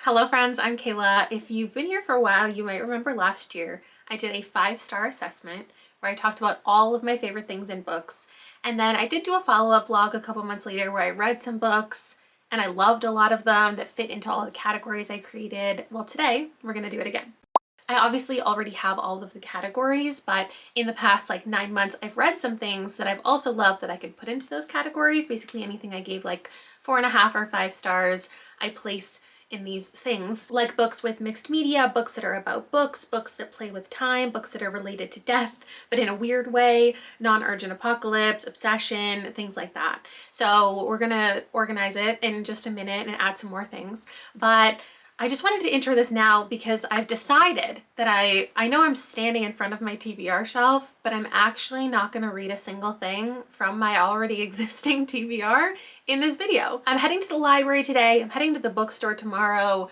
Hello friends, I'm Kayla. If you've been here for a while, you might remember last year I did a 5-star assessment where I talked about all of my favorite things in books. And then I did do a follow-up vlog a couple months later where I read some books and I loved a lot of them that fit into all the categories I created. Well, today we're gonna do it again. I obviously already have all of the categories, but in the past 9 months, I've read some things that I've also loved that I could put into those categories. Basically anything I gave 4.5 or 5 stars, I place in these things, like books with mixed media, books that are about books, books that play with time, books that are related to death, but in a weird way, non-urgent apocalypse, obsession, things like that. So we're gonna organize it in just a minute and add some more things. But I just wanted to intro this now because I've decided that I know I'm standing in front of my TBR shelf, but I'm actually not going to read a single thing from my already existing TBR in this video. I'm heading to the library today. I'm heading to the bookstore tomorrow.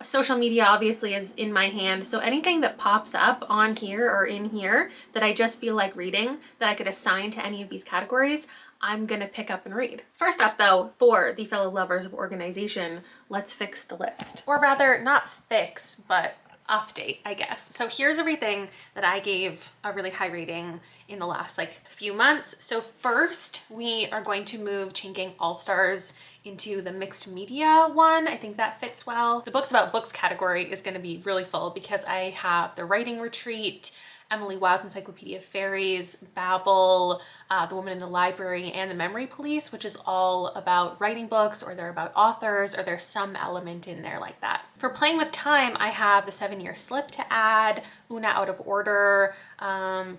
Social media obviously is in my hand, so anything that pops up on here or in here that I just feel like reading that I could assign to any of these categories, I'm gonna pick up and read. First up though, for the fellow lovers of organization, let's fix the list. Or rather, not fix, but update, I guess. So here's everything that I gave a really high rating in the last few months. So first, we are going to move Chain Gang All-Stars into the mixed media one. I think that fits well. The books about books category is going to be really full because I have The Writing Retreat, Emily Wilde's Encyclopedia of Fairies, Babel, The Woman in the Library, and The Memory Police, which is all about writing books, or they're about authors, or there's some element in there like that. For Playing with Time, I have The 7-Year Slip to add, Una Out of Order,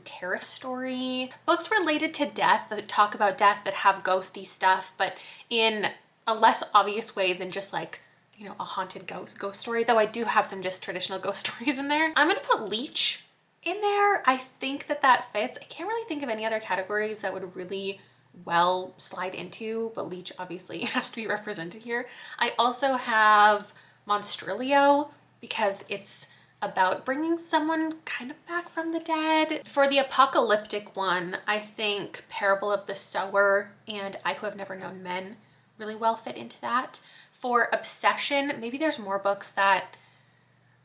Terrace Story, books related to death that talk about death that have ghosty stuff, but in a less obvious way than just a haunted ghost story, though I do have some just traditional ghost stories in there. I'm gonna put Leech in there. I think that fits. I can't really think of any other categories that would really well slide into, but Leech obviously has to be represented here. I also have Monstrilio because it's about bringing someone kind of back from the dead. For the apocalyptic one, I think Parable of the Sower and I Who Have Never Known Men really well fit into that. For obsession, maybe there's more books that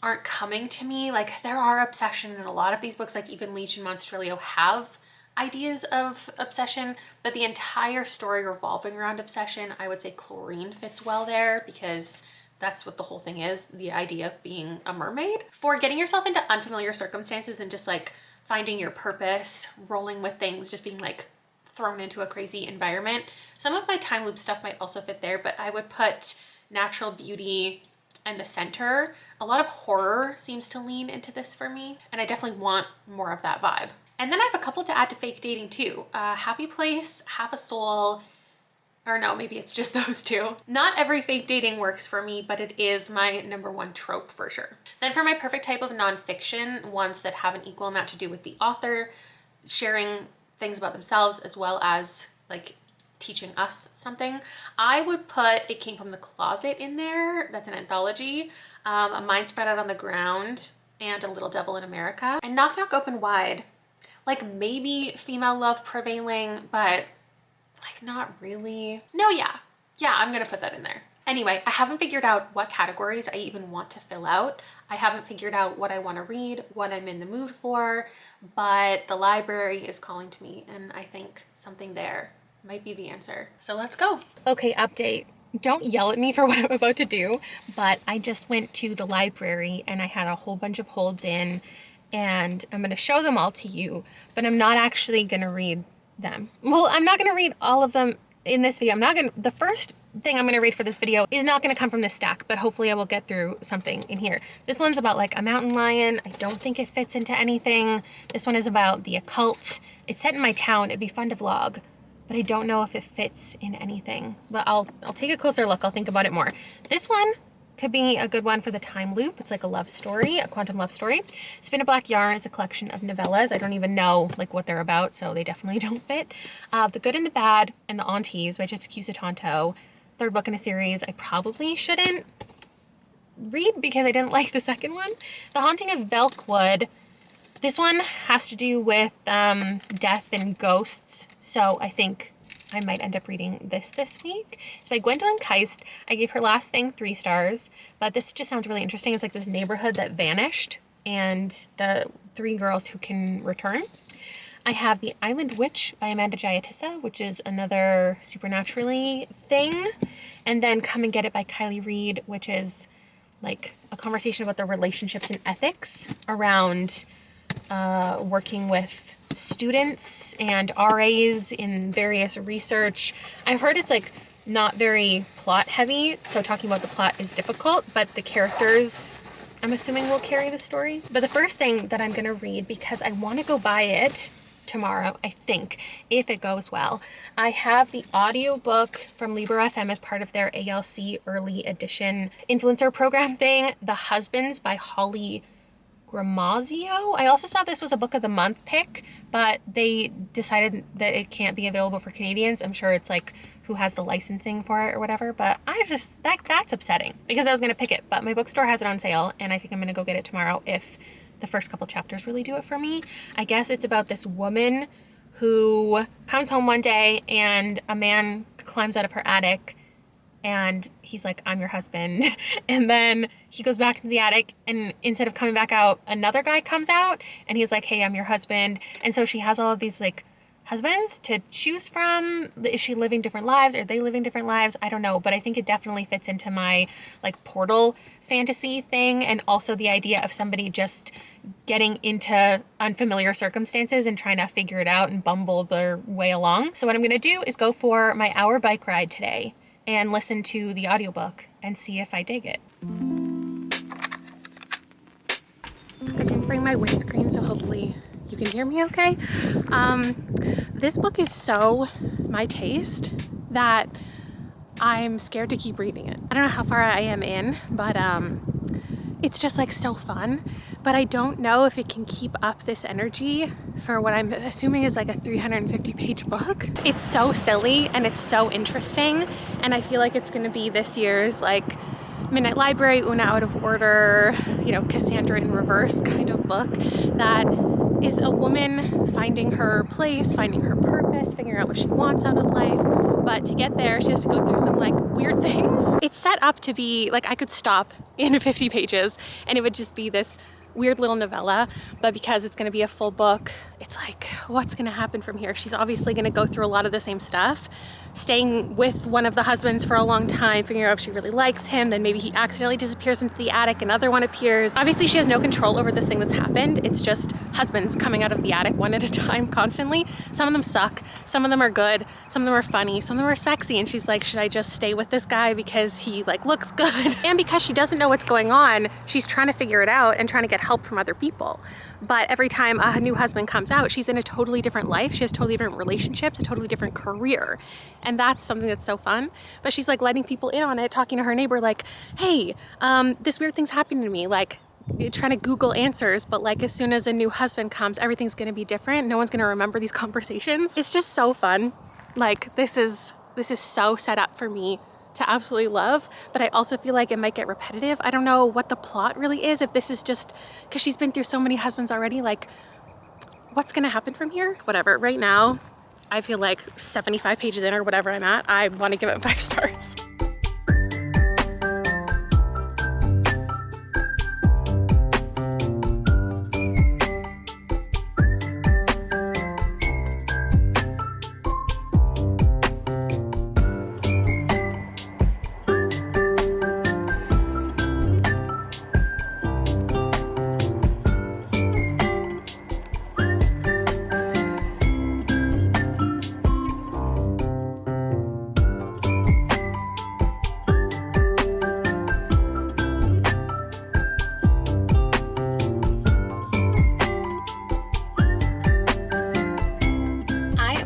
aren't coming to me. There are obsession in a lot of these books, even Leech and Monstrilio have ideas of obsession, but the entire story revolving around obsession, I would say Chlorine fits well there because that's what the whole thing is, the idea of being a mermaid. For getting yourself into unfamiliar circumstances and just finding your purpose, rolling with things, just being thrown into a crazy environment, some of my time loop stuff might also fit there, but I would put Natural Beauty and The Center. A lot of horror seems to lean into this for me, and I definitely want more of that vibe. And then I have a couple to add to fake dating too. Happy Place, Half a Soul, or no, maybe it's just those two. Not every fake dating works for me, but it is my #1 trope for sure. Then for my perfect type of nonfiction, ones that have an equal amount to do with the author, sharing things about themselves as well as teaching us something, I would put It Came from the Closet in there. That's an anthology. A Mind Spread Out on the Ground, and A Little Devil in America. And Knock Knock Open Wide. Maybe female love prevailing, but not really. No, yeah, I'm gonna put that in there. Anyway, I haven't figured out what categories I even want to fill out. I haven't figured out what I want to read, what I'm in the mood for, but the library is calling to me, and I think something there might be the answer. So let's go. Okay, update. Don't yell at me for what I'm about to do, but I just went to the library and I had a whole bunch of holds in, and I'm going to show them all to you, but I'm not actually going to read them. Well, I'm not going to read all of them in this video. The first thing I'm going to read for this video is not going to come from this stack, but hopefully I will get through something in here. This one's about a mountain lion. I don't think it fits into anything. This one is about the occult. It's set in my town. It'd be fun to vlog, but I don't know if it fits in anything. But I'll take a closer look. I'll think about it more. This one could be a good one for the time loop. It's a love story, a quantum love story. Spin a Black Yarn is a collection of novellas. I don't even know what they're about, so they definitely don't fit. The Good and the Bad and the Aunties by Jessica Tanto. Third book in a series I probably shouldn't read because I didn't like the second one. The Haunting of Velkwood. This one has to do with death and ghosts, so I think I might end up reading this week. It's by Gwendolyn Keist. I gave her last thing 3 stars, but this just sounds really interesting. It's like this neighborhood that vanished and the 3 girls who can return. I have The Island Witch by Amanda Giatissa, which is another supernaturally thing. And then Come and Get It by Kylie Reed, which is like a conversation about the relationships and ethics around working with students and RAs in various research. I've heard it's like not very plot heavy, so talking about the plot is difficult, but the characters, I'm assuming, will carry the story. But the first thing that I'm gonna read, because I wanna go buy it tomorrow, I think, if it goes well, I have the audiobook from Libro FM as part of their ALC early edition influencer program thing, The Husbands by Holly Gramazio. I also saw this was a book of the month pick, but they decided that it can't be available for Canadians. I'm sure it's like who has the licensing for it or whatever, but I just, that's upsetting because I was gonna pick it, but my bookstore has it on sale and I think I'm gonna go get it tomorrow if the first couple chapters really do it for me. I guess it's about this woman who comes home one day and a man climbs out of her attic and he's like, I'm your husband. And then he goes back into the attic and instead of coming back out, another guy comes out and he's like, hey, I'm your husband. And so she has all of these like husbands to choose from. Is she living different lives? Are they living different lives? I don't know, but I think it definitely fits into my like portal fantasy thing, and also the idea of somebody just getting into unfamiliar circumstances and trying to figure it out and bumble their way along. So what I'm gonna do is go for my hour bike ride today and listen to the audiobook and see if I dig it. I didn't bring my windscreen, so hopefully you can hear me okay. This book is so my taste that I'm scared to keep reading it. I don't know how far I am in, but it's just like so fun. But I don't know if it can keep up this energy for what I'm assuming is like a 350 page book. It's so silly and it's so interesting. And I feel like it's gonna be this year's like Midnight Library, Una Out of Order, you know, Cassandra in Reverse kind of book that is a woman finding her place, finding her purpose, figuring out what she wants out of life. But to get there, she has to go through some like weird things. It's set up to be like I could stop in 50 pages and it would just be this weird little novella, but because it's going to be a full book, it's like, what's going to happen from here? She's obviously going to go through a lot of the same stuff, staying with one of the husbands for a long time, figuring out if she really likes him, then maybe he accidentally disappears into the attic, another one appears. Obviously she has no control over this thing that's happened. It's just husbands coming out of the attic one at a time constantly. Some of them suck, some of them are good, some of them are funny, some of them are sexy, and she's like, should I just stay with this guy because he like looks good? And because she doesn't know what's going on, she's trying to figure it out and trying to get help from other people. But every time a new husband comes out, she's in a totally different life. She has totally different relationships, a totally different career. And that's something that's so fun. But she's like letting people in on it, talking to her neighbor like, hey, this weird thing's happening to me. Like trying to Google answers, but like as soon as a new husband comes, everything's gonna be different. No one's gonna remember these conversations. It's just so fun. Like this is so set up for me to absolutely love, but I also feel like it might get repetitive. I don't know what the plot really is, if this is just because she's been through so many husbands already, like what's gonna happen from here? Whatever. Right now, I feel like 75 pages in or whatever I'm at, I want to give it 5 stars.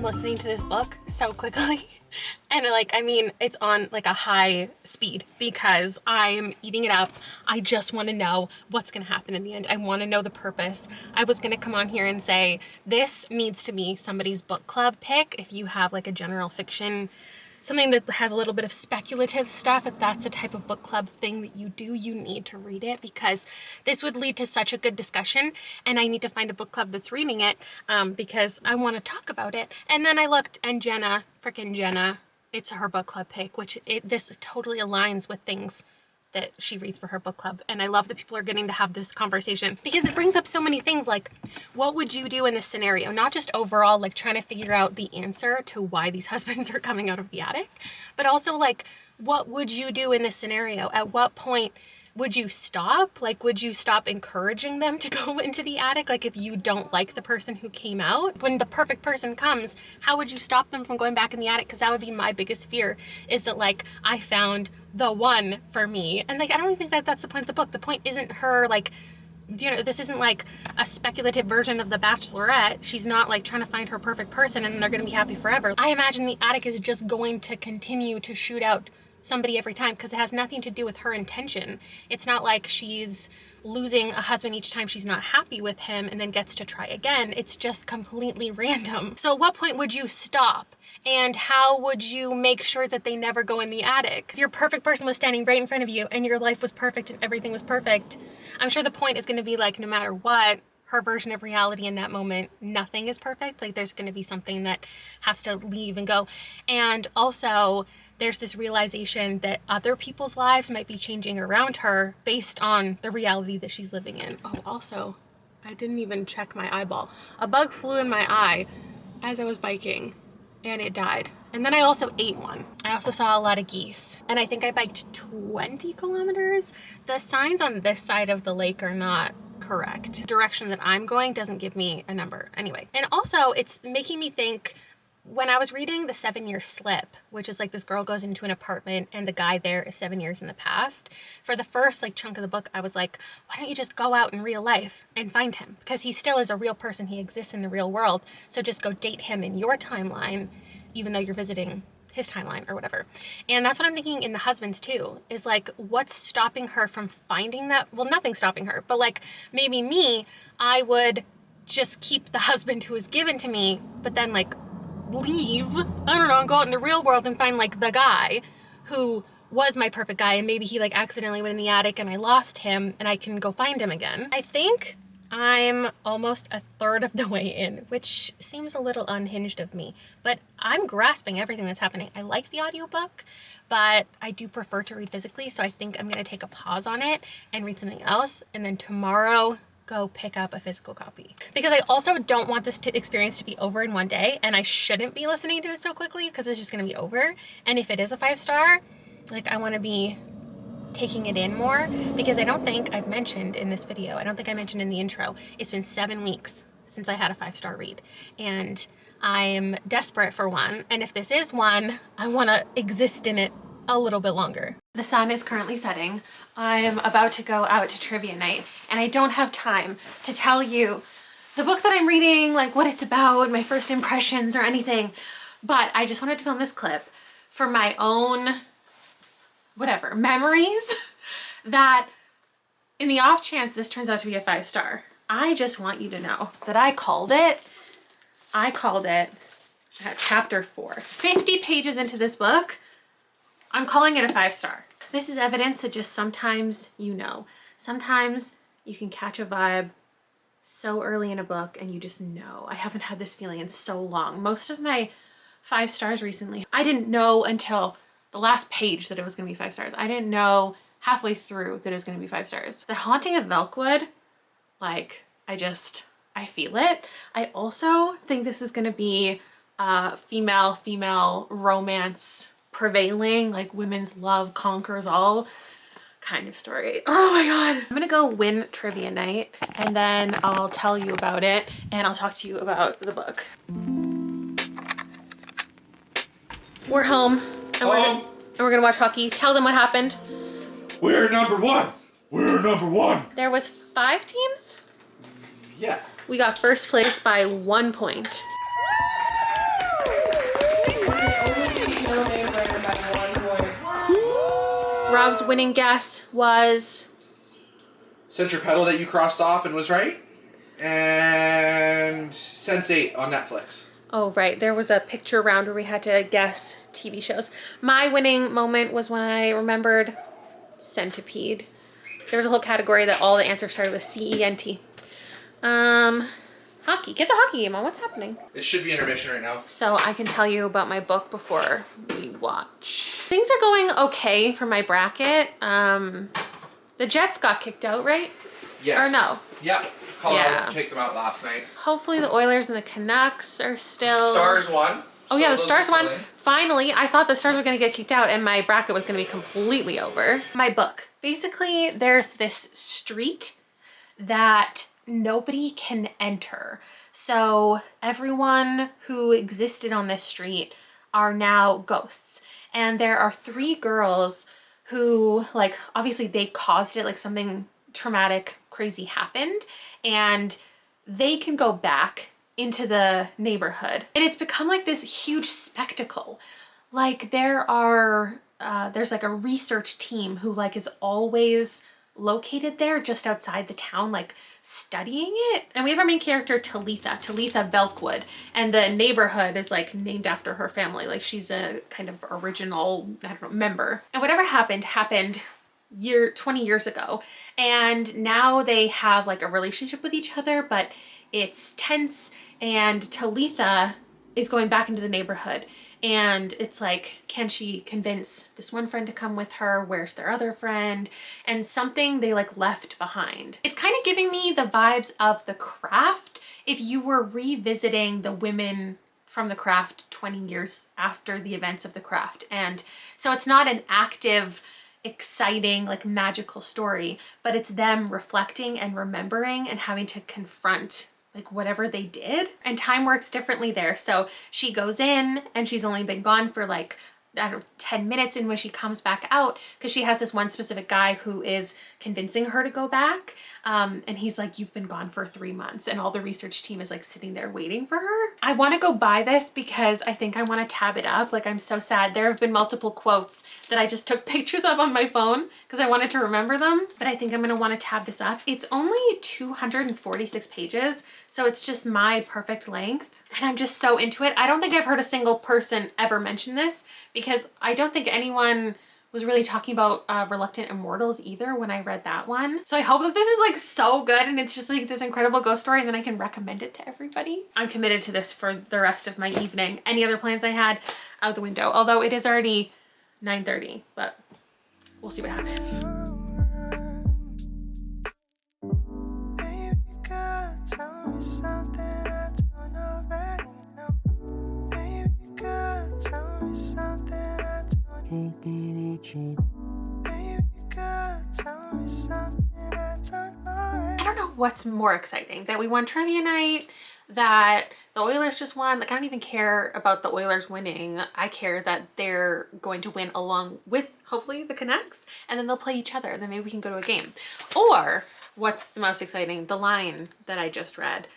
Listening to this book so quickly and like, I mean, it's on like a high speed because I'm eating it up. I just want to know what's going to happen in the end. I want to know the purpose. I was going to come on here and say this needs to be somebody's book club pick if you have like a general fiction something that has a little bit of speculative stuff, if that's the type of book club thing that you do, you need to read it, because this would lead to such a good discussion, and I need to find a book club that's reading it, because I want to talk about it. And then I looked, and Jenna, frickin' Jenna, it's her book club pick, which this totally aligns with things that she reads for her book club. And I love that people are getting to have this conversation, because it brings up so many things, like, what would you do in this scenario? Not just overall, like, trying to figure out the answer to why these husbands are coming out of the attic, but also, like, what would you do in this scenario? At what point would you stop? Like, would you stop encouraging them to go into the attic? Like, if you don't like the person who came out, when the perfect person comes, how would you stop them from going back in the attic? Because that would be my biggest fear, is that, like, I found the one for me. And, like, I don't even think that that's the point of the book. The point isn't her, like, you know, this isn't like a speculative version of The Bachelorette. She's not, like, trying to find her perfect person and they're going to be happy forever. I imagine the attic is just going to continue to shoot out somebody every time, because it has nothing to do with her intention. It's not like she's losing a husband each time she's not happy with him and then gets to try again. It's just completely random. So at what point would you stop? And how would you make sure that they never go in the attic? If your perfect person was standing right in front of you and your life was perfect and everything was perfect, I'm sure the point is going to be, like, no matter what, her version of reality in that moment, nothing is perfect. Like, there's going to be something that has to leave and go. And also, there's this realization that other people's lives might be changing around her based on the reality that she's living in. Oh, also, I didn't even check my eyeball. A bug flew in my eye as I was biking, and it died. And then I also ate one. I also saw a lot of geese, and I think I biked 20 kilometers. The signs on this side of the lake are not correct. Direction that I'm going doesn't give me a number anyway. And also, it's making me think, when I was reading The 7-Year Slip, which is like this girl goes into an apartment and the guy there is 7 years in the past, for the first, like, chunk of the book, I was like, why don't you just go out in real life and find him? Because he still is a real person. He exists in the real world. So just go date him in your timeline, even though you're visiting his timeline or whatever. And that's what I'm thinking in the husbands too, is, like, what's stopping her from finding that? Well, nothing's stopping her, but, like, maybe me, I would just keep the husband who was given to me, but then, like, leave, I don't know, and go out in the real world and find, like, the guy who was my perfect guy, and maybe he, like, accidentally went in the attic and I lost him and I can go find him again. I think I'm almost a third of the way in, which seems a little unhinged of me, but I'm grasping everything that's happening. I like the audiobook, but I do prefer to read physically, so I think I'm gonna take a pause on it and read something else, and then tomorrow go pick up a physical copy. Because I also don't want this experience to be over in one day, and I shouldn't be listening to it so quickly because it's just gonna be over. And if it is a 5-star, like, I wanna be taking it in more, because I don't think I've mentioned in this video, I don't think I mentioned in the intro, it's been 7 weeks since I had a 5-star read. And I'm desperate for one, and if this is one, I wanna exist in it a little bit longer. The sun is currently setting. I'm about to go out to trivia night, and I don't have time to tell you the book that I'm reading, like, what it's about, my first impressions or anything, but I just wanted to film this clip for my own, whatever, memories, that in the off chance this turns out to be a 5-star, I just want you to know that I called it at chapter 4. 50 pages into this book, I'm calling it a 5-star. This is evidence that just sometimes you know. Sometimes you can catch a vibe so early in a book and you just know. I haven't had this feeling in so long. Most of my 5 stars recently, I didn't know until the last page that it was gonna be 5 stars. I didn't know halfway through that it was gonna be 5 stars. The Haunting of Velkwood, like, I feel it. I also think this is gonna be a female romance prevailing, like, women's love conquers all kind of story. Oh my god. I'm gonna go win trivia night, and then I'll tell you about it, and I'll talk to you about the book. We're home, and we're gonna watch hockey. Tell them what happened. We're number one. We're number one. There was 5 teams? Yeah. We got first place by 1 point. Rob's winning guess was Centripetal that you crossed off and was right, and Sense8 on Netflix. Oh, right. There was a picture round where we had to guess TV shows. My winning moment was when I remembered Centipede. There was a whole category that all the answers started with C-E-N-T. Hockey. Get the hockey game on. What's happening? It should be intermission right now. So I can tell you about my book before we watch. Things are going okay for my bracket. The Jets got kicked out, right? Yes. Or no? Yep. Colorado Yeah. kicked them out last night. Hopefully the Oilers and the Canucks are still... Stars won. Oh yeah, the So Stars won. they'll be Finally, I thought the Stars were gonna get kicked out and my bracket was gonna be completely over. My book. Basically, there's this street that nobody can enter. So everyone who existed on this street are now ghosts. And there are 3 girls who, like, obviously they caused it, like something traumatic, crazy happened, and they can go back into the neighborhood. And it's become like this huge spectacle. Like there's like a research team who like is always located there just outside the town, like studying it. And we have our main character, Talitha Velkwood. And the neighborhood is like named after her family. Like she's a kind of original, I don't know, member. And whatever happened 20 years ago. And now they have like a relationship with each other, but it's tense, and Talitha is going back into the neighborhood. And it's like, can she convince this one friend to come with her? Where's their other friend? And something they like left behind. It's kind of giving me the vibes of The Craft if you were revisiting the women from The Craft 20 years after the events of The Craft. And so it's not an active, exciting, like magical story, but it's them reflecting and remembering and having to confront like whatever they did. And time works differently there. So she goes in and she's only been gone for like, I don't know, 10 minutes, and when she comes back out, because she has this one specific guy who is convincing her to go back. And he's like, you've been gone for 3 months. And all the research team is like sitting there waiting for her. I want to go buy this because I think I want to tab it up. Like I'm so sad. There have been multiple quotes that I just took pictures of on my phone because I wanted to remember them. But I think I'm going to want to tab this up. It's only 246 pages. So it's just my perfect length. And I'm just so into it. I don't think I've heard a single person ever mention this because I don't think anyone was really talking about Reluctant Immortals either when I read that one. So I hope that this is like so good and it's just like this incredible ghost story and then I can recommend it to everybody. I'm committed to this for the rest of my evening. Any other plans I had out the window, although it is already 9:30, but we'll see what happens. I don't know what's more exciting, that we won trivia night, that the Oilers just won. Like I don't even care about the Oilers winning. I care that they're going to win along with hopefully the Canucks, and then they'll play each other, and then maybe we can go to a game. Or what's the most exciting, the line that I just read.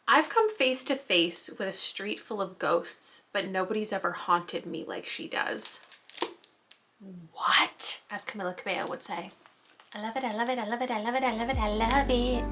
I've come face to face with a street full of ghosts, but nobody's ever haunted me like she does. What? As Camila Cabello would say. I love it, I love it, I love it, I love it, I love it, I love it.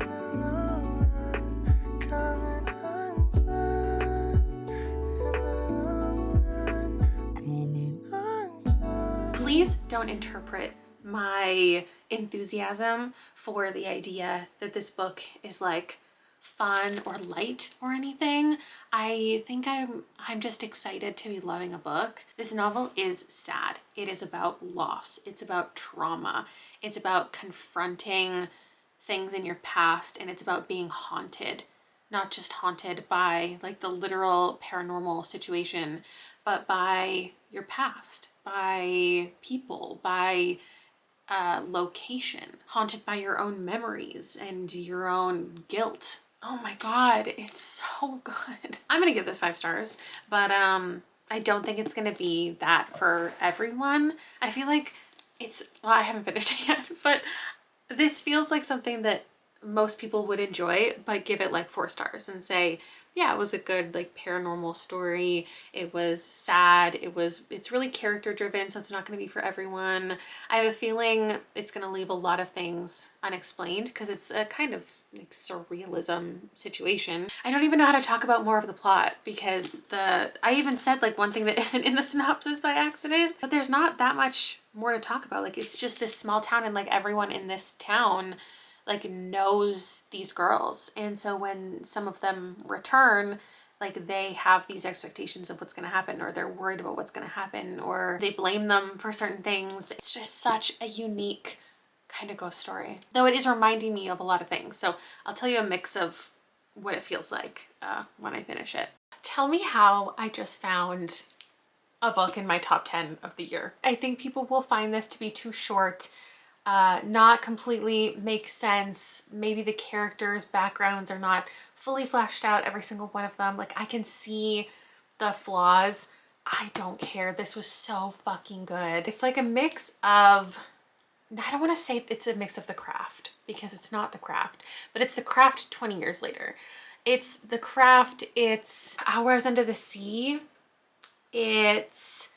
Please don't interpret my enthusiasm for the idea that this book is like fun or light or anything. I think I'm just excited to be loving a book. This novel is sad. It is about loss. It's about trauma. It's about confronting things in your past, and it's about being haunted. Not just haunted by like the literal paranormal situation, but by your past, by people, by location, haunted by your own memories and your own guilt. Oh my God, it's so good. I'm gonna give this 5 stars, but I don't think it's gonna be that for everyone. I feel like well, I haven't finished it yet, but this feels like something that most people would enjoy, but give it like 4 stars and say, yeah, it was a good like paranormal story. It was sad. It's really character driven, so it's not going to be for everyone. I have a feeling it's going to leave a lot of things unexplained because it's a kind of like surrealism situation. I don't even know how to talk about more of the plot because I even said like one thing that isn't in the synopsis by accident, but there's not that much more to talk about. Like it's just this small town and like everyone in this town like knows these girls, and so when some of them return, like they have these expectations of what's going to happen, or they're worried about what's going to happen, or they blame them for certain things. It's just such a unique kind of ghost story, though it is reminding me of a lot of things. So I'll tell you a mix of what it feels like when I finish it. Tell me how I just found a book in my top 10 of the year. I think people will find this to be too short, not completely make sense. Maybe the characters' backgrounds are not fully fleshed out, every single one of them. Like I can see the flaws. I don't care. This was so fucking good. It's like a mix of, I don't want to say it's a mix of The Craft because it's not The Craft, but it's The Craft 20 years later. It's The Craft, it's Hours Under the Sea, it's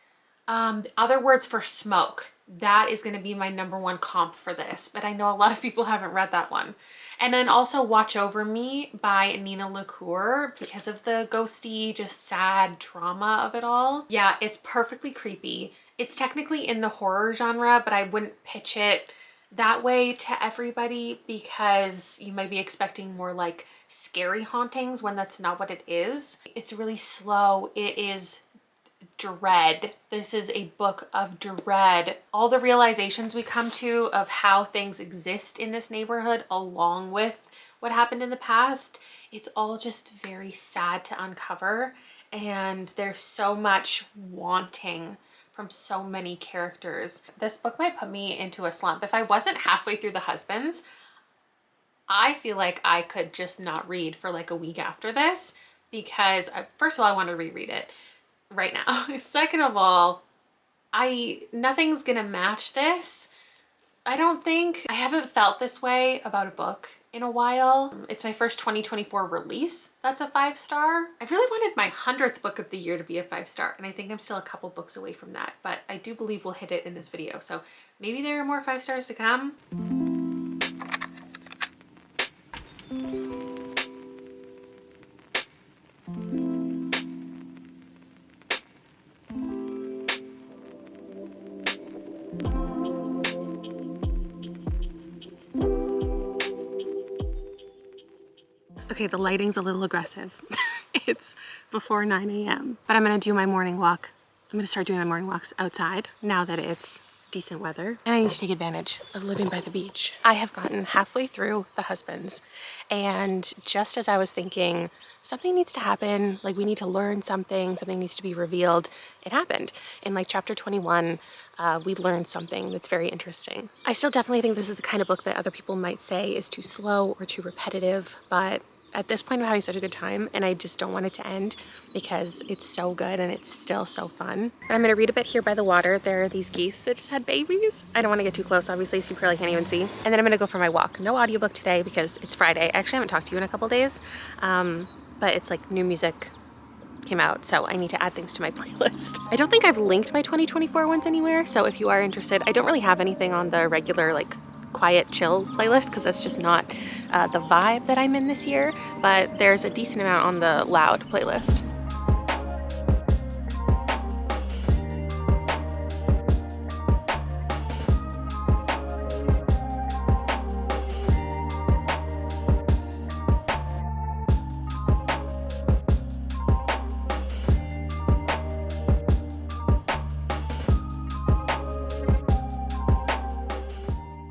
other words for smoke. That is going to be my number 1 comp for this, but I know a lot of people haven't read that one. And then also Watch Over Me by Nina LaCour because of the ghosty, just sad drama of it all. Yeah, it's perfectly creepy. It's technically in the horror genre, but I wouldn't pitch it that way to everybody because you might be expecting more like scary hauntings when that's not what it is. It's really slow. It is dread. This is a book of dread. All the realizations we come to of how things exist in this neighborhood along with what happened in the past, it's all just very sad to uncover, and there's so much wanting from so many characters. This book might put me into a slump. If I wasn't halfway through The Husbands, I feel like I could just not read for like a week after this because first of all, I want to reread it right now. Second of all, nothing's gonna match this. I don't think. I haven't felt this way about a book in a while. It's my first 2024 release that's a 5-star. I really wanted my 100th book of the year to be a 5-star, and I think I'm still a couple books away from that, but I do believe we'll hit it in this video. So maybe there are more 5 stars to come. Okay, the lighting's a little aggressive. It's before 9 a.m. But I'm gonna do my morning walk. I'm gonna start doing my morning walks outside now that it's decent weather. And I need to take advantage of living by the beach. I have gotten halfway through The Husbands, and just as I was thinking something needs to happen, like we need to learn something needs to be revealed, it happened. In like chapter 21, we learned something that's very interesting. I still definitely think this is the kind of book that other people might say is too slow or too repetitive, but at this point I'm having such a good time and I just don't want it to end because it's so good and it's still so fun. But I'm gonna read a bit here by the water. There are these geese that just had babies. I don't wanna get too close, obviously, so you probably can't even see. And then I'm gonna go for my walk. No audiobook today because it's Friday. I actually haven't talked to you in a couple days, but it's like new music came out, so I need to add things to my playlist. I don't think I've linked my 2024 ones anywhere, so if you are interested, I don't really have anything on the regular like quiet chill playlist because that's just not the vibe that I'm in this year, but there's a decent amount on the loud playlist.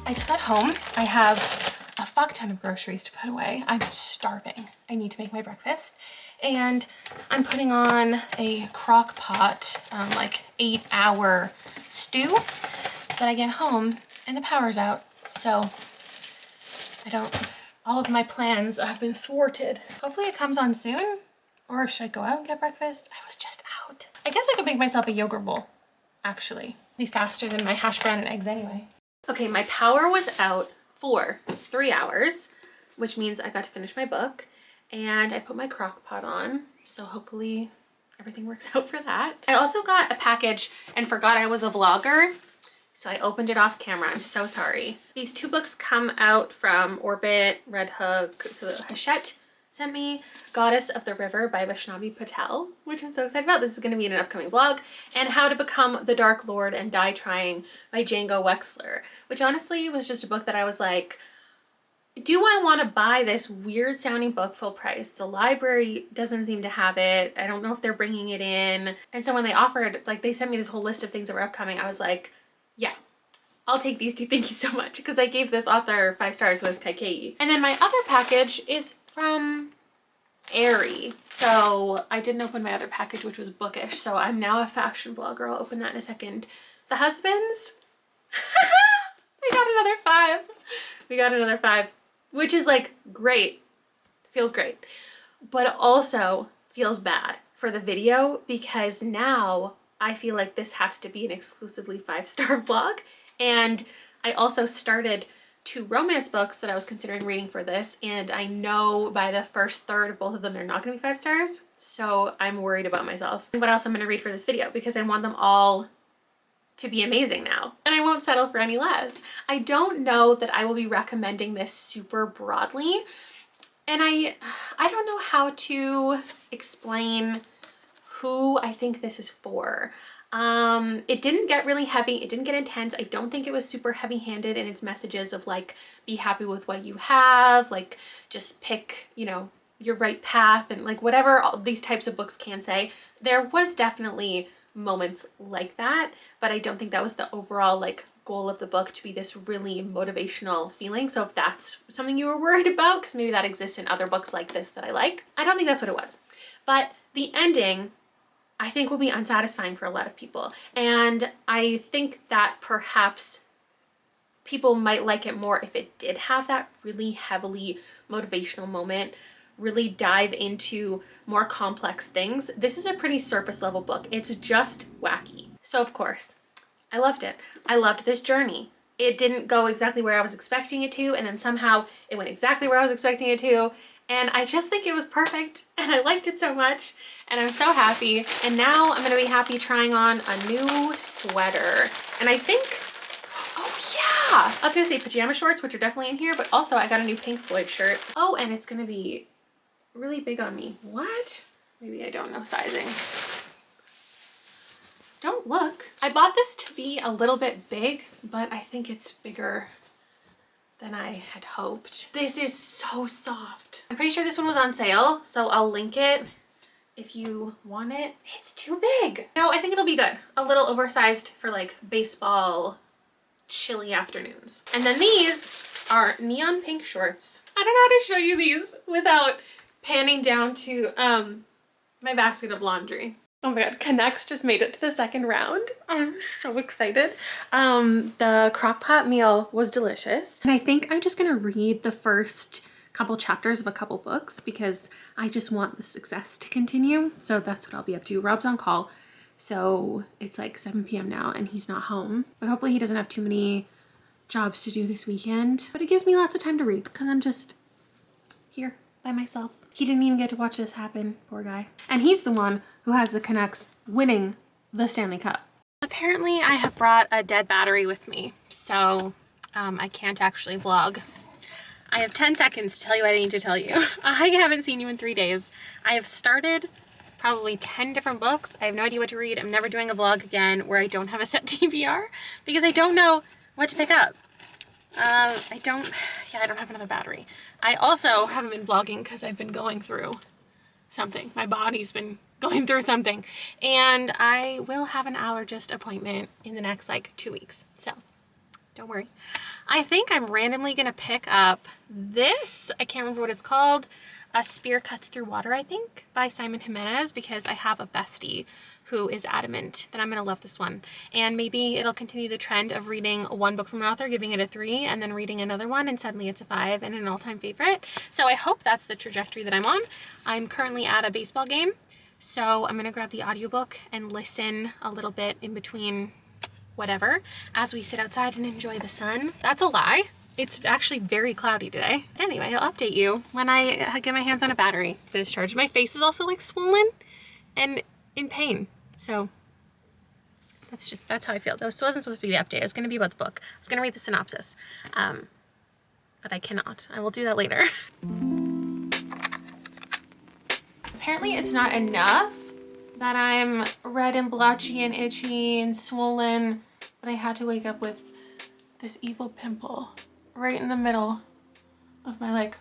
I just got home. I have a fuck ton of groceries to put away. I'm starving. I need to make my breakfast. And I'm putting on a crock pot, like 8-hour stew. But I get home and the power's out. So all of my plans have been thwarted. Hopefully it comes on soon. Or should I go out and get breakfast? I was just out. I guess I could make myself a yogurt bowl, actually. Be faster than my hash brown and eggs anyway. Okay, my power was out for 3 hours. which means I got to finish my book, and I put my crock pot on, so hopefully everything works out for that. I also got a package and forgot I was a vlogger, so I opened it off camera. I'm so sorry. These 2 books come out from Orbit, Red Hook, so Hachette sent me Goddess of the River by Vaishnavi Patel, which I'm so excited about. This is going to be in an upcoming vlog, and How to Become the Dark Lord and Die Trying by Django Wexler, which honestly was just a book that I was like, do I want to buy this weird sounding book full price? The library doesn't seem to have it. I don't know if they're bringing it in. And so when they offered, like they sent me this whole list of things that were upcoming, I was like, yeah, I'll take these 2. Thank you so much. Because I gave this author 5 stars with Kaikei. And then my other package is from Aerie. So I didn't open my other package, which was bookish. So I'm now a fashion vlogger. I'll open that in a second. The husbands, we got another 5. We got another 5, which is like great. Feels great. But also feels bad for the video because now I feel like this has to be an exclusively 5-star vlog. And I also started 2 romance books that I was considering reading for this, and I know by the first third of both of them they're not going to be 5 stars, so I'm worried about myself and what else I'm going to read for this video because I want them all to be amazing now, and I won't settle for any less. I don't know that I will be recommending this super broadly, and I don't know how to explain who I think this is for. It didn't get really heavy. It didn't get intense. I don't think it was super heavy-handed in its messages of like, be happy with what you have, like just pick, you know, your right path and like whatever all these types of books can say. There was definitely moments like that, but I don't think that was the overall like goal of the book to be this really motivational feeling. So if that's something you were worried about, because maybe that exists in other books like this that I like, I don't think that's what it was. But the ending, I think, will be unsatisfying for a lot of people. And I think that perhaps people might like it more if it did have that really heavily motivational moment, really dive into more complex things. This is a pretty surface level book. It's just wacky. So of course, I loved it. I loved this journey. It didn't go exactly where I was expecting it to, and then somehow it went exactly where I was expecting it to. And I just think it was perfect, and I liked it so much, and I'm so happy. And now I'm gonna be happy trying on a new sweater. And I think, oh yeah, I was gonna say pajama shorts, which are definitely in here, but also I got a new Pink Floyd shirt. Oh, and it's gonna be really big on me. What? Maybe I don't know sizing. Don't look. I bought this to be a little bit big, but I think it's bigger than I had hoped. This is so soft. I'm pretty sure this one was on sale, so I'll link it if you want it. It's too big. No, I think it'll be good. A little oversized for like baseball, chilly afternoons. And then these are neon pink shorts. I don't know how to show you these without panning down to my basket of laundry. Oh my god, Canucks just made it to the 2nd round. I'm so excited. The crock pot meal was delicious. And I think I'm just gonna read the first couple chapters of a couple books because I just want the success to continue. So that's what I'll be up to. Rob's on call, so it's like 7 p.m. now and he's not home. But hopefully he doesn't have too many jobs to do this weekend. But it gives me lots of time to read because I'm just here by myself. He didn't even get to watch this happen, poor guy. And he's the one who has the Canucks winning the Stanley Cup. Apparently I have brought a dead battery with me, so I can't actually vlog. I have 10 seconds to tell you what I need to tell you. I haven't seen you in 3 days. I have started probably 10 different books. I have no idea what to read. I'm never doing a vlog again where I don't have a set TBR because I don't know what to pick up. I don't have another battery. I also haven't been vlogging because I've been going through something. My body's been going through something. And I will have an allergist appointment in the next like 2 weeks. So don't worry. I think I'm randomly going to pick up this. I can't remember what it's called. A Spear Cuts Through Water, I think, by Simon Jimenez, because I have a bestie who is adamant that I'm going to love this one. And maybe it'll continue the trend of reading one book from an author, giving it a 3, and then reading another one, and suddenly it's a 5 and an all-time favorite. So I hope that's the trajectory that I'm on. I'm currently at a baseball game, so I'm going to grab the audiobook and listen a little bit in between whatever as we sit outside and enjoy the sun. That's a lie. It's actually very cloudy today. But anyway, I'll update you when I get my hands on a battery for this charge. My face is also like swollen and in pain. So that's how I feel. This wasn't supposed to be the update. It was going to be about the book. I was going to read the synopsis. But I cannot. I will do that later. Apparently it's not enough that I'm red and blotchy and itchy and swollen, but I had to wake up with this evil pimple right in the middle of my like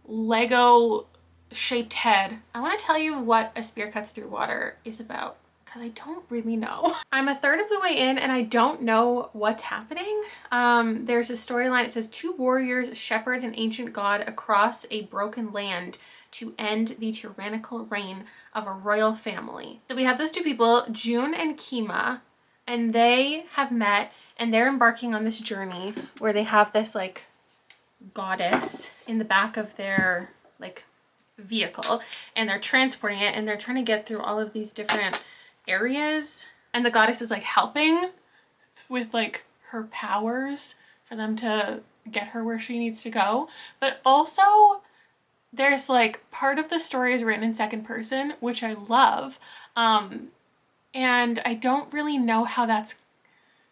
Lego shaped head. I want to tell you what A Spear Cuts Through Water is about, because I don't really know. I'm a third of the way in and I don't know what's happening. There's a storyline. It says 2 warriors shepherd an ancient god across a broken land to end the tyrannical reign of a royal family. So we have those 2 people, June and Kima, and they have met and they're embarking on this journey where they have this like goddess in the back of their like vehicle and they're transporting it and they're trying to get through all of these different areas, and the goddess is like helping with like her powers for them to get her where she needs to go. But also there's like part of the story is written in second person, which I love, and I don't really know how that's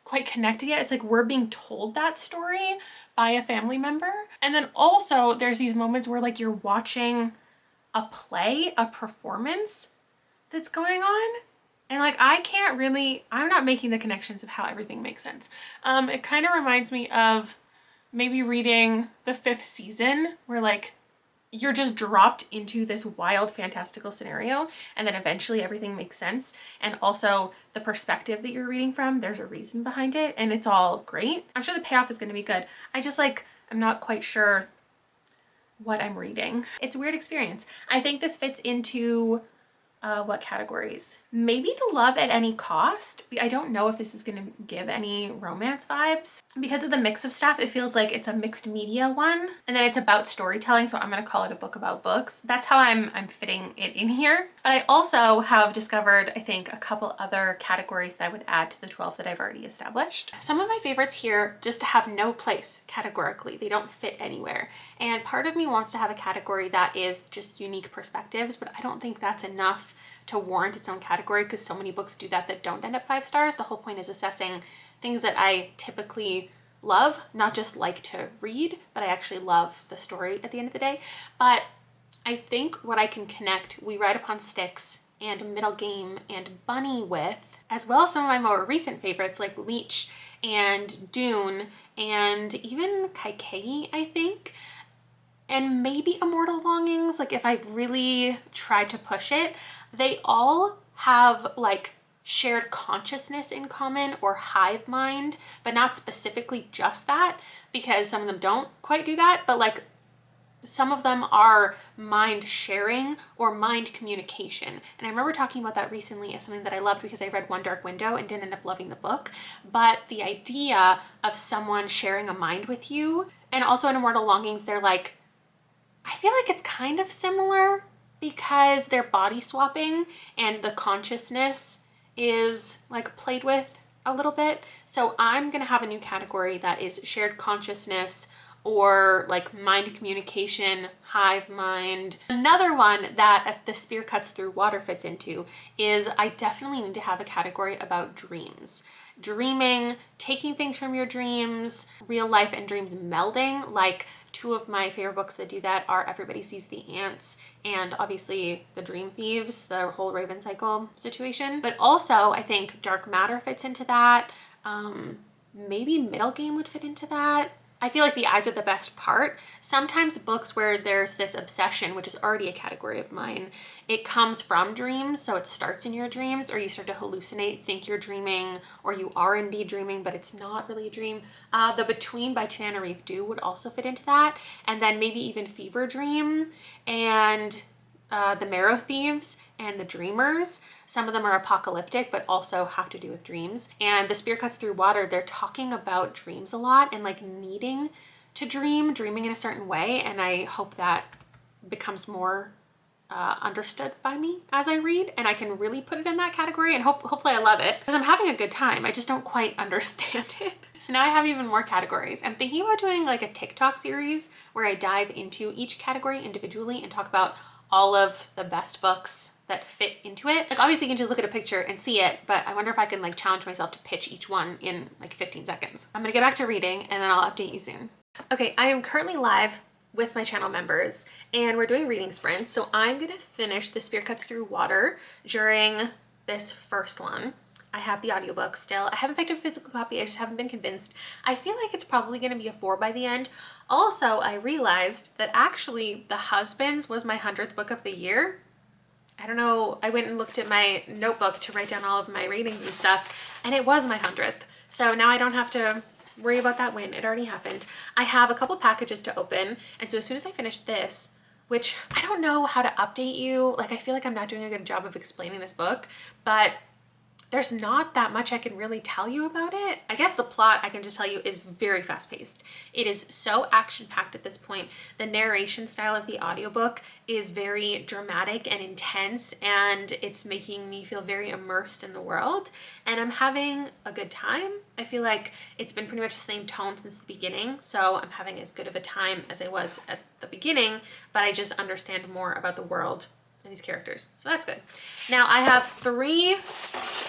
quite connected yet. It's like we're being told that story by a family member, and then also there's these moments where like you're watching a play, a performance that's going on, and like I'm not making the connections of how everything makes sense. It kind of reminds me of maybe reading the 5th season where like you're just dropped into this wild fantastical scenario and then eventually everything makes sense, and also the perspective that you're reading from, there's a reason behind it and it's all great. I'm sure the payoff is going to be good. I just like I'm not quite sure what I'm reading. It's a weird experience. I think this fits into what categories? Maybe The Love at Any Cost. I don't know if this is going to give any romance vibes. Because of the mix of stuff, it feels like it's a mixed media one. And then it's about storytelling, so I'm going to call it a book about books. That's how I'm fitting it in here. But I also have discovered, I think, a couple other categories that I would add to the 12 that I've already established. Some of my favorites here just have no place categorically. They don't fit anywhere. And part of me wants to have a category that is just unique perspectives, but I don't think that's enough to warrant its own category, because so many books do that don't end up 5 stars. The whole point is assessing things that I typically love, not just like to read, but I actually love the story at the end of the day. But I think what I can connect We Ride Upon Sticks and Middle Game and Bunny with, as well as some of my more recent favorites like Leech and Dune and even Kaikei, I think, and maybe Immortal Longings, like if I've really tried to push it, they all have like shared consciousness in common or hive mind, but not specifically just that, because some of them don't quite do that, but like some of them are mind sharing or mind communication. And I remember talking about that recently as something that I loved because I read One Dark Window and didn't end up loving the book. But the idea of someone sharing a mind with you, and also in Immortal Longings, they're like, I feel like it's kind of similar because they're body swapping and the consciousness is like played with a little bit. So I'm gonna have a new category that is shared consciousness or like mind communication, hive mind. Another one that The Spear Cuts Through Water fits into is I definitely need to have a category about dreams. Dreaming, taking things from your dreams, real life and dreams melding. Like 2 of my favorite books that do that are Everybody Sees the Ants and obviously The Dream Thieves, the whole Raven Cycle situation. But also I think Dark Matter fits into that. Maybe Middle Game would fit into that. I feel like the eyes are the best part. Sometimes books where there's this obsession, which is already a category of mine, it comes from dreams, so it starts in your dreams, or you start to hallucinate, think you're dreaming, or you are indeed dreaming, but it's not really a dream. The Between by Tananarive Due would also fit into that, and then maybe even Fever Dream, and The Marrow Thieves, and The Dreamers. Some of them are apocalyptic, but also have to do with dreams. And The Spear Cuts Through Water, they're talking about dreams a lot and like needing to dreaming in a certain way. And I hope that becomes more understood by me as I read, and I can really put it in that category, and hopefully I love it because I'm having a good time. I just don't quite understand it. So now I have even more categories. I'm thinking about doing like a TikTok series where I dive into each category individually and talk about all of the best books that fit into it. Like obviously you can just look at a picture and see it, but I wonder if I can like challenge myself to pitch each one in like 15 seconds. I'm gonna get back to reading and then I'll update you soon. Okay, I am currently live with my channel members and we're doing reading sprints. So I'm gonna finish The Spear Cuts Through Water during this first one. I have the audiobook still. I haven't picked up a physical copy. I just haven't been convinced. I feel like it's probably gonna be a 4 by the end. Also, I realized that actually The Husbands was my 100th book of the year. I don't know, I went and looked at my notebook to write down all of my ratings and stuff, and it was my 100th. So now I don't have to worry about that win. It already happened. I have a couple packages to open, and so as soon as I finish this, which I don't know how to update you, like I feel like I'm not doing a good job of explaining this book, but there's not that much I can really tell you about it. I guess the plot I can just tell you is very fast paced. It is so action packed at this point. The narration style of the audiobook is very dramatic and intense, and it's making me feel very immersed in the world, and I'm having a good time. I feel like it's been pretty much the same tone since the beginning, so I'm having as good of a time as I was at the beginning, but I just understand more about the world and these characters, so that's good. Now I have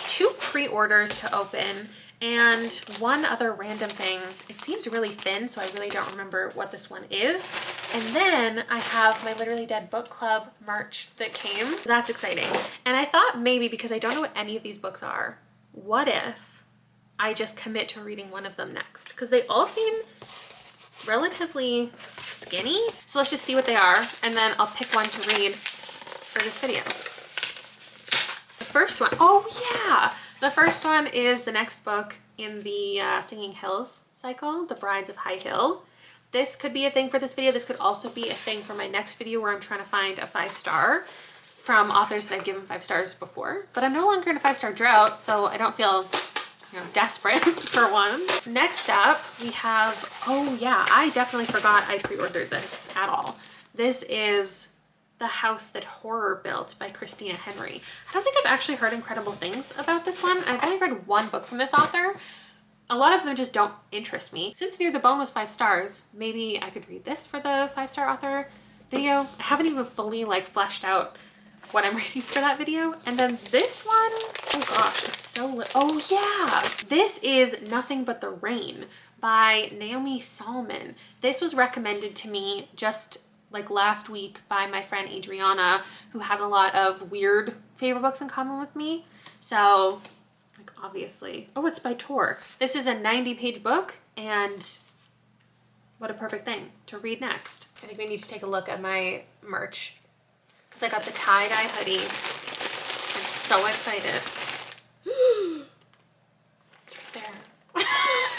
two pre-orders to open and one other random thing. It seems really thin, so I really don't remember what this one is. And then I have my Literally Dead book club merch that came. That's exciting. And I thought maybe, because I don't know what any of these books are, what if I just commit to reading one of them next? Because they all seem relatively skinny. So let's just see what they are, and then I'll pick one to read for this video. The first one, oh yeah! The first one is the next book in the Singing Hills cycle, The Brides of High Hill. This could be a thing for this video. This could also be a thing for my next video where I'm trying to find a 5-star from authors that I've given 5 stars before. But I'm no longer in a 5-star drought, so I don't feel, you know, desperate for one. Next up, we have, oh yeah, I definitely forgot I pre-ordered this at all. This is The House That Horror Built by Christina Henry. I don't think I've actually heard incredible things about this one. I've only read one book from this author. A lot of them just don't interest me. Since Near the Bone was 5 stars, maybe I could read this for the 5-star author video. I haven't even fully like fleshed out what I'm reading for that video. And then this one, oh gosh, it's so oh yeah. This is Nothing But the Rain by Naomi Salmon. This was recommended to me just like last week by my friend Adriana, who has a lot of weird favorite books in common with me. So like obviously, oh, it's by Tor. This is a 90-page book, and what a perfect thing to read next. I think we need to take a look at my merch because I got the tie-dye hoodie. I'm so excited. It's right there.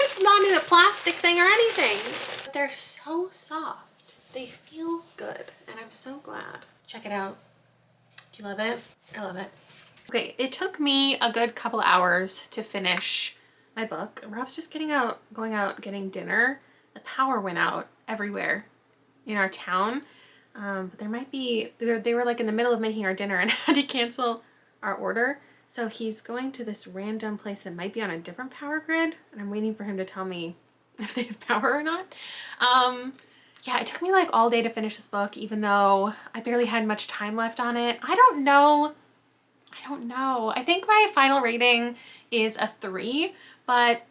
It's not in a plastic thing or anything. They're so soft. They feel good, and I'm so glad. Check it out. Do you love it? I love it. Okay, it took me a good couple hours to finish my book. Rob's just going out, getting dinner. The power went out everywhere in our town. But there might be, they were like in the middle of making our dinner and had to cancel our order. So he's going to this random place that might be on a different power grid, and I'm waiting for him to tell me if they have power or not. Yeah, it took me like all day to finish this book, even though I barely had much time left on it. I don't know. I think my final rating is a 3, but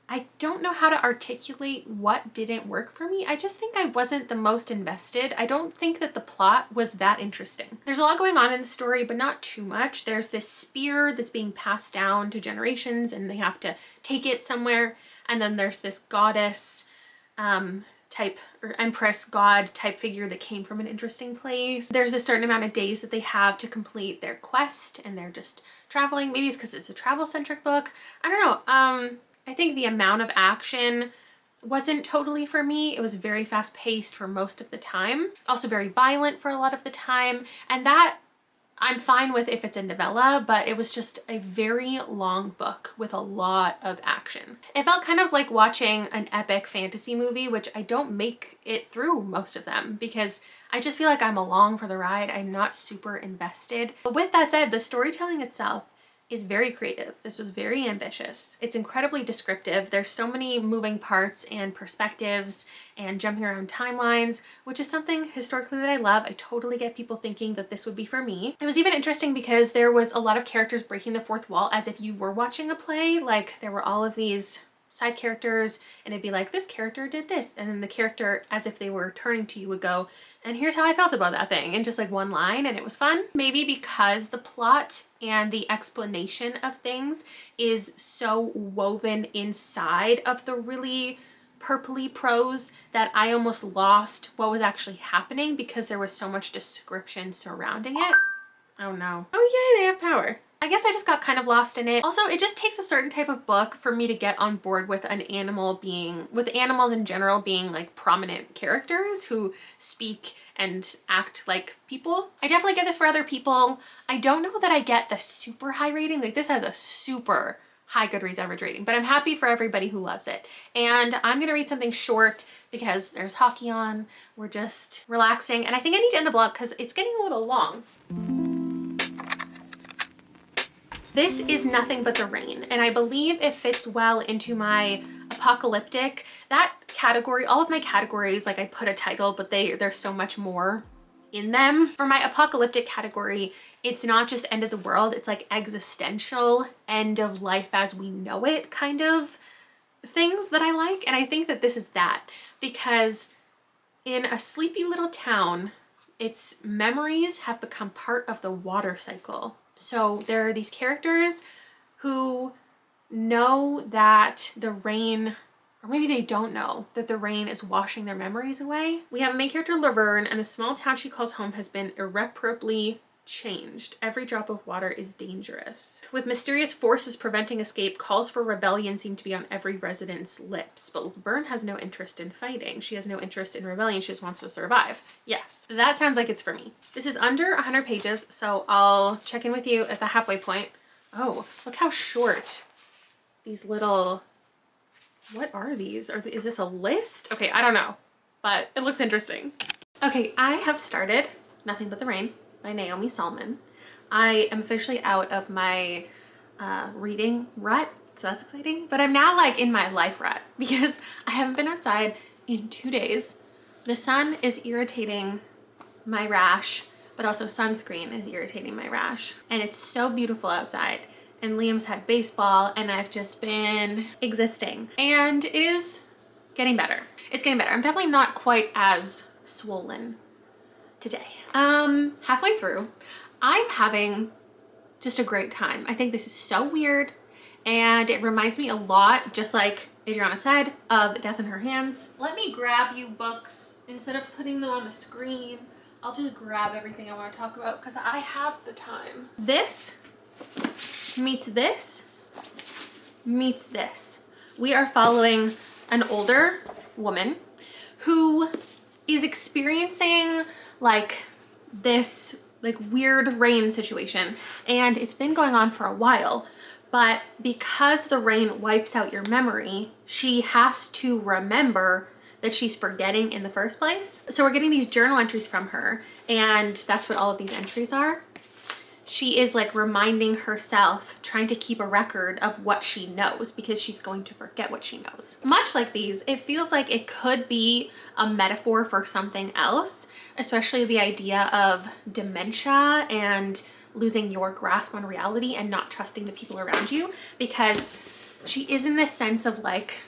I don't know how to articulate what didn't work for me. I just think I wasn't the most invested. I don't think that the plot was that interesting. There's a lot going on in the story, but not too much. There's this spear that's being passed down to generations, and they have to take it somewhere. And then there's this goddess type or empress god type figure that came from an interesting place. There's a certain amount of days that they have to complete their quest, and they're just traveling. Maybe it's because it's a travel centric book. I don't know. I think the amount of action wasn't totally for me. It was very fast paced for most of the time. Also very violent for a lot of the time. And that I'm fine with if it's a novella, but it was just a very long book with a lot of action. It felt kind of like watching an epic fantasy movie, which I don't make it through most of them because I just feel like I'm along for the ride. I'm not super invested. But with that said, the storytelling itself is very creative. This was very ambitious. It's incredibly descriptive. There's so many moving parts and perspectives and jumping around timelines, which is something historically that I love. I totally get people thinking that this would be for me. It was even interesting because there was a lot of characters breaking the fourth wall as if you were watching a play. Like there were all of these side characters and it'd be like, this character did this. And then the character, as if they were turning to you, would go, and here's how I felt about that thing, in just like one line, and it was fun. Maybe because the plot and the explanation of things is so woven inside of the really purpley prose that I almost lost what was actually happening because there was so much description surrounding it. Oh no. Oh yay, they have power. I guess I just got kind of lost in it. Also, it just takes a certain type of book for me to get on board with an animal being, with animals in general being like prominent characters who speak and act like people. I definitely get this for other people. I don't know that I get the super high rating. Like this has a super high Goodreads average rating, but I'm happy for everybody who loves it. And I'm gonna read something short because there's hockey on. We're just relaxing. And I think I need to end the vlog because it's getting a little long. This is Nothing But the Rain, and I believe it fits well into my apocalyptic, that category. All of my categories, like I put a title, but there's so much more in them. For my apocalyptic category, it's not just end of the world, it's like existential, end of life as we know it kind of things that I like. And I think that this is that, because in a sleepy little town, its memories have become part of the water cycle. So there are these characters who know that the rain, or maybe they don't know that the rain is washing their memories away. We have a main character, Laverne, and the small town she calls home has been irreparably changed. Every drop of water is dangerous. With mysterious forces preventing escape, calls for rebellion seem to be on every resident's lips. But Laverne has no interest in fighting. She has no interest in rebellion. She just wants to survive. Yes, that sounds like it's for me. This is under 100 pages, so I'll check in with you at the halfway point. Oh, look how short these little, what are these? Is this a list? Okay, I don't know, but it looks interesting. Okay, I have started Nothing But the Rain by Naomi Salmon. I am officially out of my reading rut, so that's exciting. But I'm now like in my life rut because I haven't been outside in 2 days. The sun is irritating my rash, but also sunscreen is irritating my rash. And it's so beautiful outside. And Liam's had baseball and I've just been existing. And it is getting better. It's getting better. I'm definitely not quite as swollen today. Halfway through, I'm having just a great time. I think this is so weird and it reminds me a lot, just like Adriana said, of Death in Her Hands. Let me grab you books instead of putting them on the screen. I'll just grab everything I want to talk about because I have the time. This meets this meets this. We are following an older woman who is experiencing like this like weird rain situation, and it's been going on for a while, but because the rain wipes out your memory, she has to remember that she's forgetting in the first place. So we're getting these journal entries from her, and that's what all of these entries are. She is like reminding herself, trying to keep a record of what she knows because she's going to forget what she knows. Much like these, it feels like it could be a metaphor for something else, especially the idea of dementia and losing your grasp on reality and not trusting the people around you, because she is in this sense of like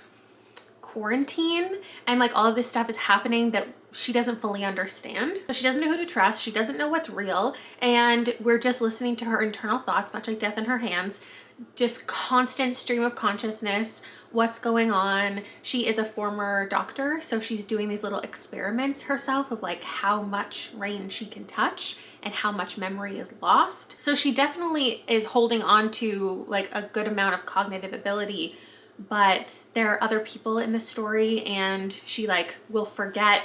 quarantine and like all of this stuff is happening that she doesn't fully understand. So she doesn't know who to trust. She doesn't know what's real. And we're just listening to her internal thoughts, much like Death in Her Hands, just constant stream of consciousness, what's going on. She is a former doctor, so she's doing these little experiments herself of like how much rain she can touch and how much memory is lost. So she definitely is holding on to like a good amount of cognitive ability, but there are other people in the story and she like will forget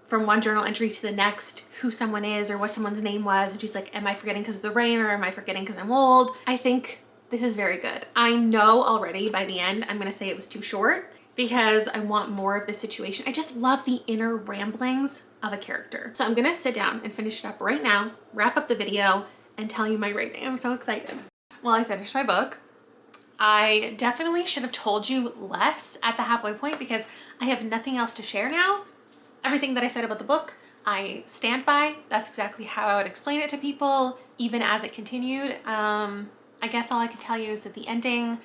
from one journal entry to the next who someone is or what someone's name was. And she's like, am I forgetting because of the rain or am I forgetting because I'm old? I think this is very good. I know already by the end, I'm gonna say it was too short because I want more of this situation. I just love the inner ramblings of a character. So I'm gonna sit down and finish it up right now, wrap up the video, and tell you my rating. I'm so excited. Well, I finished my book. I definitely should have told you less at the halfway point because I have nothing else to share now. Everything that I said about the book, I stand by. That's exactly how I would explain it to people, even as it continued. I guess all I can tell you is that the ending,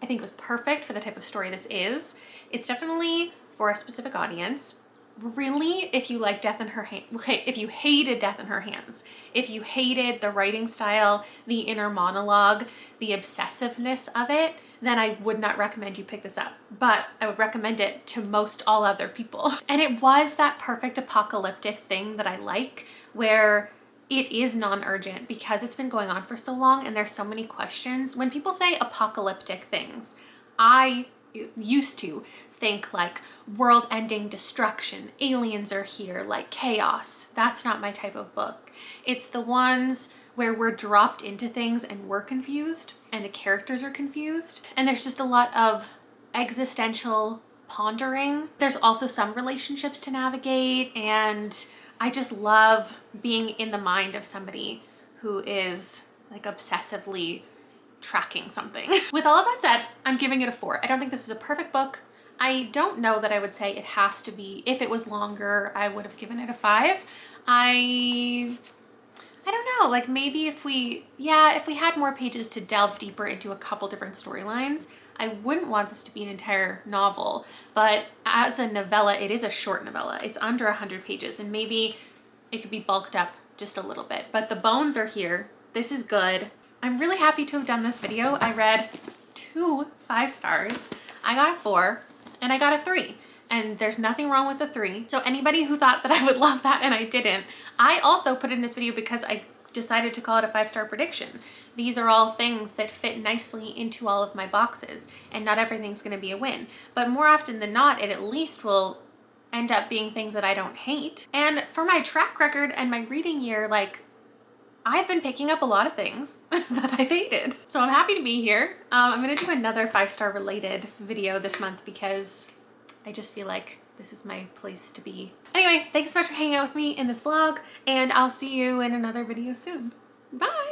I think, was perfect for the type of story this is. It's definitely for a specific audience. Really, if you like Death in Her Hands, if you hated Death in Her Hands, if you hated the writing style, the inner monologue, the obsessiveness of it, then I would not recommend you pick this up. But I would recommend it to most all other people. And it was that perfect apocalyptic thing that I like, where it is non-urgent because it's been going on for so long and there's so many questions. When people say apocalyptic things, I used to think like world-ending destruction, aliens are here, like chaos. That's not my type of book. It's the ones where we're dropped into things and we're confused and the characters are confused. And there's just a lot of existential pondering. There's also some relationships to navigate, and I just love being in the mind of somebody who is like obsessively tracking something. With all of that said, I'm giving it a 4. I don't think this is a perfect book. I don't know that I would say it has to be. If it was longer, I would have given it a 5. I don't know, like maybe if we had more pages to delve deeper into a couple different storylines, I wouldn't want this to be an entire novel, but as a novella, it is a short novella. It's under 100 pages and maybe it could be bulked up just a little bit, but the bones are here. This is good. I'm really happy to have done this video. I read 2 5 stars. I got a 4 and I got a 3. And there's nothing wrong with the 3. So anybody who thought that I would love that and I didn't, I also put in this video because I decided to call it a 5-star prediction. These are all things that fit nicely into all of my boxes, and not everything's gonna be a win. But more often than not, it at least will end up being things that I don't hate. And for my track record and my reading year, like, I've been picking up a lot of things that I've hated. So I'm happy to be here. I'm gonna do another 5-star related video this month because I just feel like this is my place to be. Anyway, thanks so much for hanging out with me in this vlog, and I'll see you in another video soon. Bye!